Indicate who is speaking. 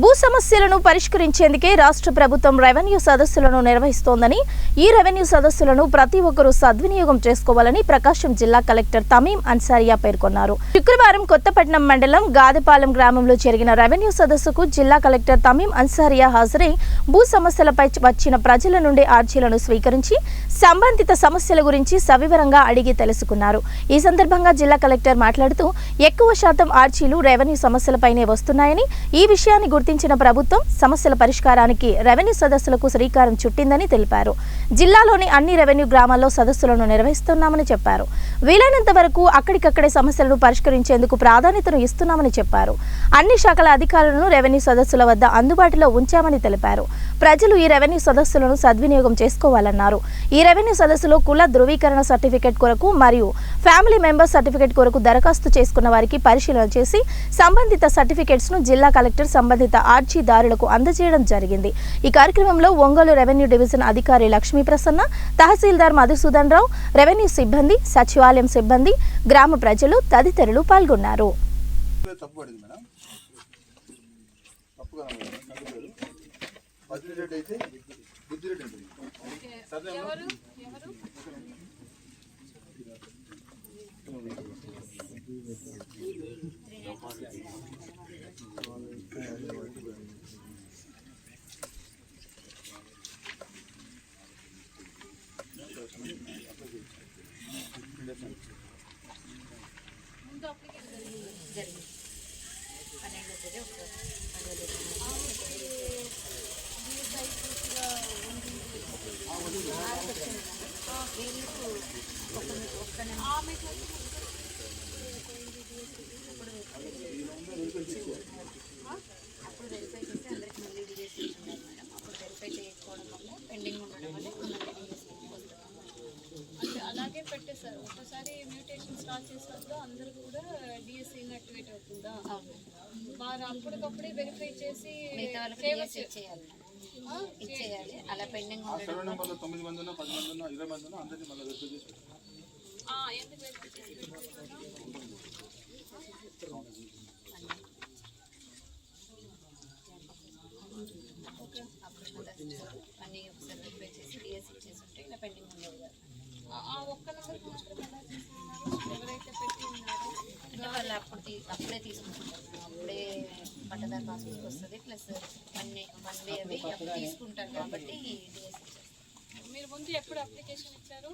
Speaker 1: భూ సమస్యలను పరిష్కరించేందుకే రాష్ట్ర ప్రభుత్వం రెవెన్యూ సదస్సులను నిర్వహిస్తోందని, ఈ రెవెన్యూ సదస్సులను ప్రతి ఒక్కరూ సద్వినియోగం చేసుకోవాలని ప్రకాశం జిల్లా కలెక్టర్ తమీం అన్సారియా పేర్కొన్నారు. శుక్రవారం కొత్తపట్నం మండలం గాదెపాలెం గ్రామంలో జరిగిన రెవెన్యూ సదస్సుకు జిల్లా కలెక్టర్ తమీం అన్సారియా హాజరై భూ సమస్యలపై వచ్చిన ప్రజల నుండి అర్జీలను స్వీకరించి సంబంధిత సమస్యల గురించి సవివరంగా అడిగి తెలుసుకున్నారు. ఈ సందర్భంగా జిల్లా కలెక్టర్ మాట్లాడుతూ ఎక్కువ శాతం అర్జీలు రెవెన్యూ సమస్యలపైనే వస్తున్నాయని, ఈ విషయాన్ని గుర్తించిన ప్రభుత్వం సమస్యల పరిష్కారానికి రెవెన్యూ సదస్సులకు శ్రీకారం చుట్టిందని తెలిపారు. జిల్లాలోని అన్ని రెవెన్యూ గ్రామాల్లో సదస్సులను నిర్వహిస్తున్నామని చెప్పారు. వీలైనంత వరకు అక్కడికక్కడే సమస్యలను పరిష్కరించేందుకు ప్రాధాన్యతను ఇస్తున్నామని చెప్పారు. అన్ని శాఖల అధికారులను రెవెన్యూ సదస్సుల వద్ద అందుబాటులో ఉంచామని తెలిపారు. ప్రజలు ఈ రెవెన్యూ సదస్సులను సద్వినియోగం చేసుకోవాలన్నారు. ఈ రెవెన్యూ సదస్సులో కుల ధృవీకరణ సర్టిఫికెట్ కొరకు మరియు ఫ్యామిలీ మెంబర్ సర్టిఫికెట్ కొరకు దరఖాస్తు చేసుకున్న వారికి పరిశీలన చేసి సంబంధిత సర్టిఫికెట్స్ ను జిల్లా కలెక్టర్ సంబంధిత అర్జీదారులకు అందజేయడం జరిగింది. ఈ కార్యక్రమంలో ఒంగోలు రెవెన్యూ డివిజన్ అధికారి లక్ష్మీ ప్రసన్న, తహసీల్దార్ మధుసూదన్ రావు, రెవెన్యూ సిబ్బంది, సచివాలయం సిబ్బంది, గ్రామ ప్రజలు తదితరులు పాల్గొన్నారు.
Speaker 2: అలాగే పెట్టేశారు. ఒకసారి మ్యూటేషన్ స్టార్ట్ చేసినప్పుడు అందరూ కూడా డిఎస్సీ యాక్టివేట్ అవుతుందా, వారు అప్పటికప్పుడే వెరిఫై చేసి
Speaker 3: ఇచ్చేయాలి. అలా పెండింగ్
Speaker 2: ఎందుకు వెరిఫై చేసి
Speaker 3: అన్నీ ఒకసారి వెరిఫై చేసి డిఎస్సీ ఇచ్చేసి ఉంటే ఇలా పెండింగ్ ఉండేది కదా.
Speaker 2: ఆ ఒక్క నెంబర్కి మాత్రం ఎలా తీసుకున్నారు? ఎవరైతే పెట్టి ఉన్నారో
Speaker 3: వాళ్ళు అప్పుడే తీసుకుంటారు. అప్పుడే పట్టదారు పాస్బుక్ వస్తుంది, ప్లస్ వన్ వే అవి అప్పుడు తీసుకుంటారు కాబట్టి డిఎస్సీ ఇచ్చేస్తారు.
Speaker 2: మీరు ముందు ఎప్పుడు అప్లికేషన్ ఇచ్చారు?